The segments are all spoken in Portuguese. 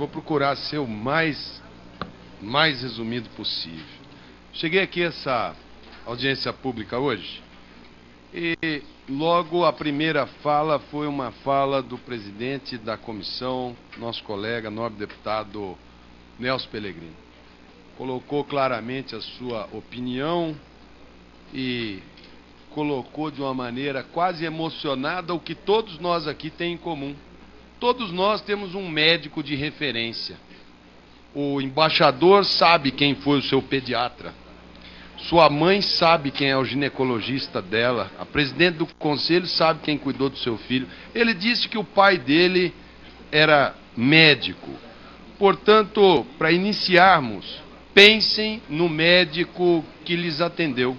vou procurar ser o mais resumido possível. Cheguei aqui a essa audiência pública hoje e logo a primeira fala foi uma fala do presidente da comissão, nosso colega, nobre deputado Nelson Pellegrino. Colocou claramente a sua opinião e colocou de uma maneira quase emocionada o que todos nós aqui temos em comum. Todos nós temos um médico de referência. O embaixador sabe quem foi o seu pediatra. Sua mãe sabe quem é o ginecologista dela. A presidente do conselho sabe quem cuidou do seu filho. Ele disse que o pai dele era médico. Portanto, para iniciarmos, pensem no médico que lhes atendeu.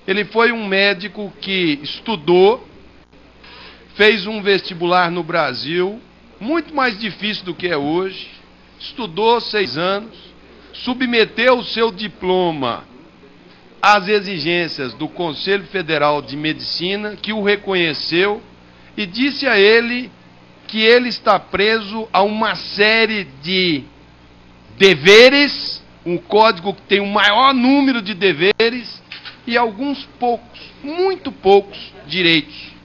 Ele foi um médico que estudou, fez um vestibular no Brasil, muito mais difícil do que é hoje, estudou 6 anos, submeteu o seu diploma às exigências do Conselho Federal de Medicina, que o reconheceu e disse a ele que ele está preso a uma série de deveres, um código que tem o maior número de deveres e alguns poucos, muito poucos direitos.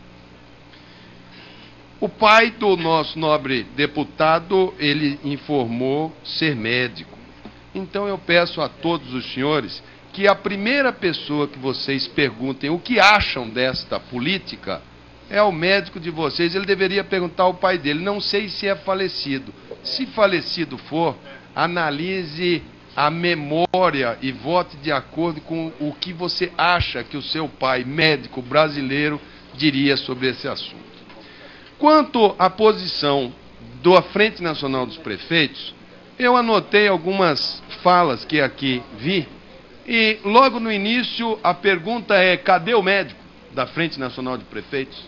O pai do nosso nobre deputado, ele informou ser médico. Então eu peço a todos os senhores que a primeira pessoa que vocês perguntem o que acham desta política é o médico de vocês. Ele deveria perguntar ao pai dele. Não sei se é falecido. Se falecido for, analise a memória e vote de acordo com o que você acha que o seu pai, médico brasileiro, diria sobre esse assunto. Quanto à posição da Frente Nacional dos Prefeitos, eu anotei algumas falas que aqui vi, e logo no início a pergunta é: cadê o médico da Frente Nacional de Prefeitos?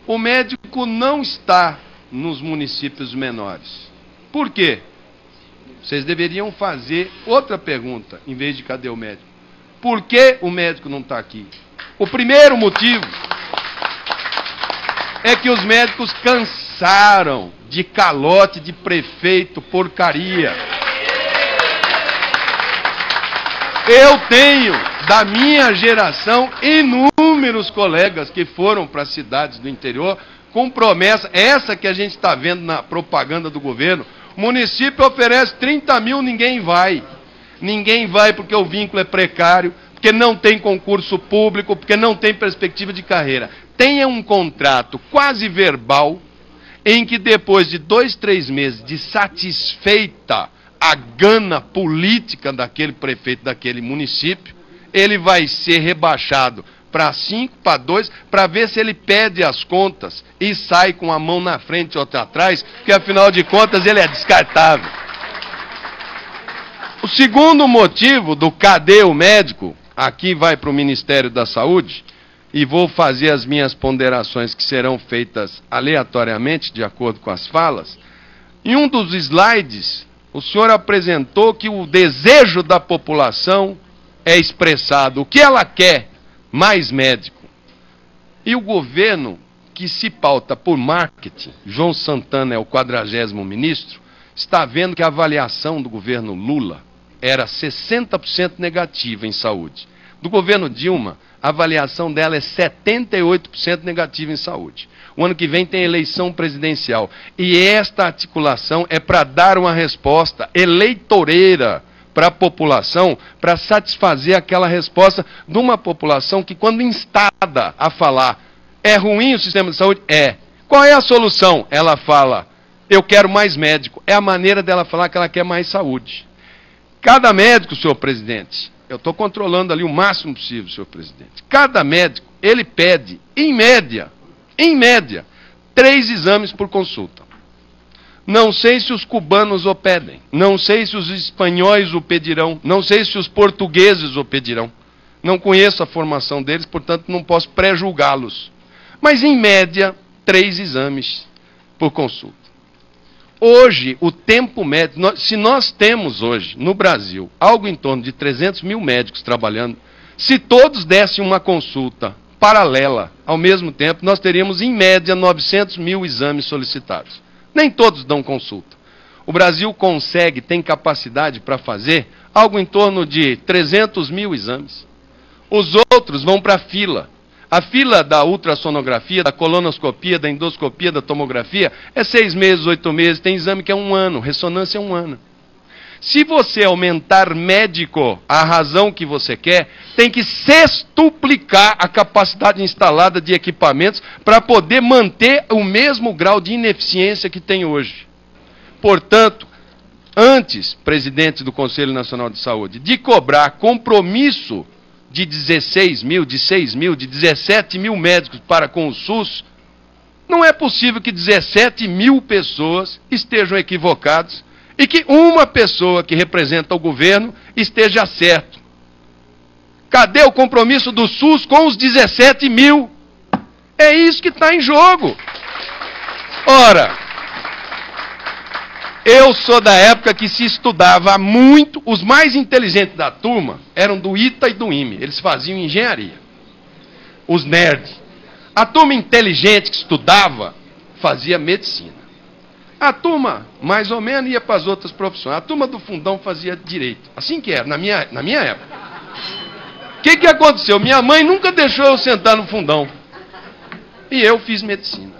O médico não está nos municípios menores. Por quê? Vocês deveriam fazer outra pergunta, em vez de cadê o médico. Por que o médico não está aqui? O primeiro motivo é que os médicos cansaram de calote de prefeito porcaria. Eu tenho, da minha geração, inúmeros colegas que foram para cidades do interior com promessa, essa que a gente está vendo na propaganda do governo. O município oferece 30 mil, ninguém vai. Ninguém vai porque o vínculo é precário, porque não tem concurso público, porque não tem perspectiva de carreira. Tenha um contrato quase verbal, em que depois de 2, 3 meses de satisfeita a gana política daquele prefeito daquele município, ele vai ser rebaixado para 5, para 2, para ver se ele pede as contas e sai com a mão na frente e outra atrás, porque afinal de contas ele é descartável. O segundo motivo do cadê o médico, aqui vai para o Ministério da Saúde, e vou fazer as minhas ponderações que serão feitas aleatoriamente, de acordo com as falas. Em um dos slides, o senhor apresentou que o desejo da população é expressado. O que ela quer? Mais médico. E o governo, que se pauta por marketing, João Santana é o 40º ministro, está vendo que a avaliação do governo Lula era 60% negativa em saúde. Do governo Dilma, a avaliação dela é 78% negativa em saúde. O ano que vem tem eleição presidencial. E esta articulação é para dar uma resposta eleitoreira para a população, para satisfazer aquela resposta de uma população que, quando instada a falar, é ruim o sistema de saúde? É. Qual é a solução? Ela fala, eu quero mais médico. É a maneira dela falar que ela quer mais saúde. Cada médico, senhor presidente, eu estou controlando ali o máximo possível, senhor presidente. Cada médico, ele pede, em média, 3 exames por consulta. Não sei se os cubanos o pedem, não sei se os espanhóis o pedirão, não sei se os portugueses o pedirão. Não conheço a formação deles, portanto não posso pré-julgá-los. Mas, em média, 3 exames por consulta. Hoje, o tempo médio, se nós temos hoje, no Brasil, algo em torno de 300 mil médicos trabalhando, se todos dessem uma consulta paralela ao mesmo tempo, nós teríamos, em média, 900 mil exames solicitados. Nem todos dão consulta. O Brasil consegue, tem capacidade para fazer algo em torno de 300 mil exames. Os outros vão para a fila. A fila da ultrassonografia, da colonoscopia, da endoscopia, da tomografia é 6 meses, 8 meses, tem exame que é 1 ano, ressonância é 1 ano. Se você aumentar médico a razão que você quer, tem que sextuplicar a capacidade instalada de equipamentos para poder manter o mesmo grau de ineficiência que tem hoje. Portanto, antes, presidente do Conselho Nacional de Saúde, de cobrar compromisso de 16 mil, de 6 mil, de 17 mil médicos para com o SUS, não é possível que 17 mil pessoas estejam equivocadas e que uma pessoa que representa o governo esteja certo. Cadê o compromisso do SUS com os 17 mil? É isso que está em jogo. Ora, eu sou da época que se estudava muito, os mais inteligentes da turma eram do ITA e do IME, eles faziam engenharia. Os nerds. A turma inteligente que estudava fazia medicina. A turma, mais ou menos, ia para as outras profissões. A turma do fundão fazia direito. Assim que era, na minha época. O que aconteceu? Minha mãe nunca deixou eu sentar no fundão. E eu fiz medicina.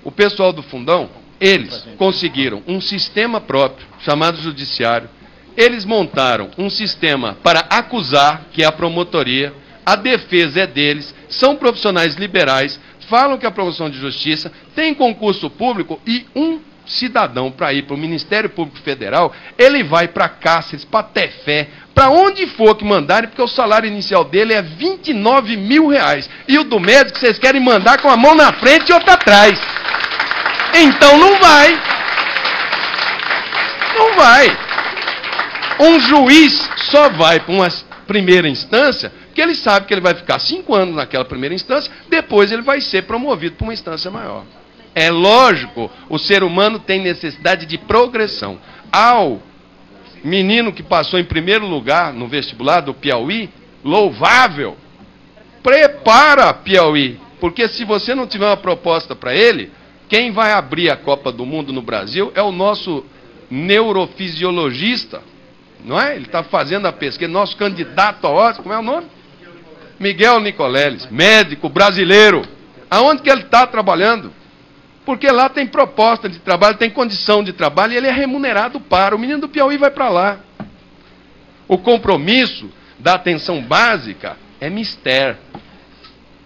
O pessoal do fundão, eles conseguiram um sistema próprio, chamado judiciário. Eles montaram um sistema para acusar, que é a promotoria. A defesa é deles. São profissionais liberais. Falam que é a promoção de justiça, tem concurso público e um cidadão para ir para o Ministério Público Federal, ele vai para Cáceres, para Tefé, para onde for que mandarem, porque o salário inicial dele é 29 mil reais. E o do médico vocês querem mandar com a mão na frente e outra atrás. Então não vai. Não vai. Um juiz só vai para uma primeira instância porque ele sabe que ele vai ficar 5 anos naquela primeira instância, depois ele vai ser promovido para uma instância maior. É lógico, o ser humano tem necessidade de progressão. Ao menino que passou em primeiro lugar no vestibular do Piauí, louvável, prepara Piauí, porque se você não tiver uma proposta para ele, quem vai abrir a Copa do Mundo no Brasil é o nosso neurofisiologista, não é? Ele está fazendo a pesquisa, nosso candidato a Oscar, como é o nome? Miguel Nicoleles, médico brasileiro. Aonde que ele está trabalhando? Porque lá tem proposta de trabalho, tem condição de trabalho e ele é remunerado para. O menino do Piauí vai para lá. O compromisso da atenção básica é mistério.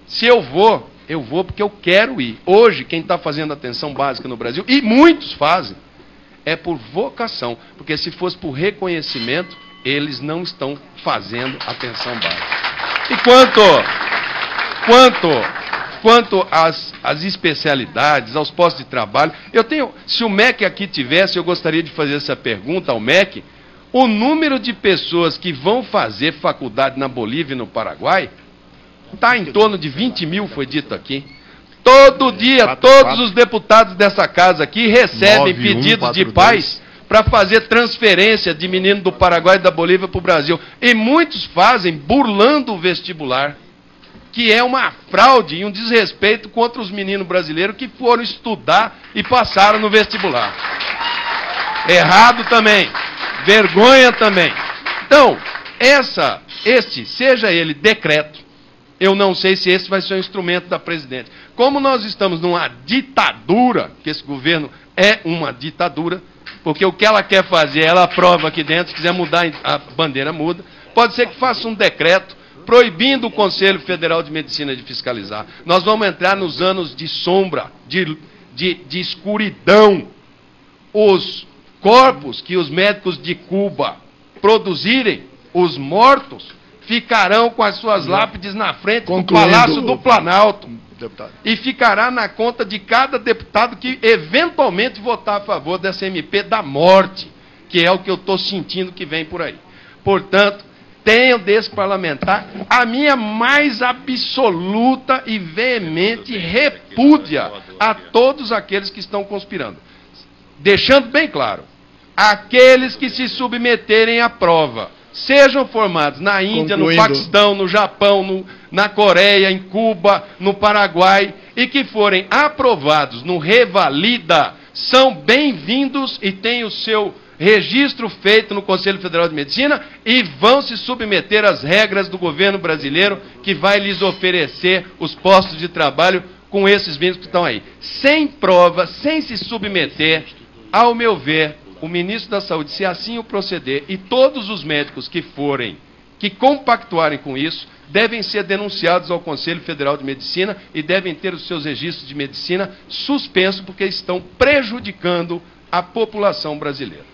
Se eu vou porque eu quero ir. Hoje, quem está fazendo atenção básica no Brasil, e muitos fazem, é por vocação. Porque se fosse por reconhecimento, eles não estão fazendo atenção básica. E quanto às especialidades, aos postos de trabalho, se o MEC aqui tivesse, eu gostaria de fazer essa pergunta ao MEC, o número de pessoas que vão fazer faculdade na Bolívia e no Paraguai está em torno de 20 mil, foi dito aqui. Todo dia, todos os deputados dessa casa aqui recebem pedidos de pais para fazer transferência de menino do Paraguai e da Bolívia para o Brasil. E muitos fazem burlando o vestibular, que é uma fraude e um desrespeito contra os meninos brasileiros que foram estudar e passaram no vestibular. Errado também. Vergonha também. Então, seja ele decreto, eu não sei se esse vai ser o instrumento da presidente. Como nós estamos numa ditadura, que esse governo é uma ditadura, porque o que ela quer fazer, ela aprova aqui dentro, se quiser mudar a bandeira, muda. Pode ser que faça um decreto proibindo o Conselho Federal de Medicina de fiscalizar. Nós vamos entrar nos anos de sombra, de escuridão. Os corpos que os médicos de Cuba produzirem, os mortos, ficarão com as suas lápides na frente do Palácio do Planalto. Deputado. E ficará na conta de cada deputado que eventualmente votar a favor dessa MP da morte, que é o que eu estou sentindo que vem por aí. Portanto, tenho desse parlamentar a minha mais absoluta e veemente repúdia a todos aqueles que estão conspirando. Deixando bem claro, aqueles que se submeterem à prova, sejam formados na Índia, no Paquistão, no Japão, na Coreia, em Cuba, no Paraguai, e que forem aprovados no Revalida, são bem-vindos e têm o seu registro feito no Conselho Federal de Medicina e vão se submeter às regras do governo brasileiro, que vai lhes oferecer os postos de trabalho com esses médicos que estão aí. Sem prova, sem se submeter, ao meu ver, o ministro da Saúde, se assim o proceder, e todos os médicos que compactuarem com isso, devem ser denunciados ao Conselho Federal de Medicina e devem ter os seus registros de medicina suspensos, porque estão prejudicando a população brasileira.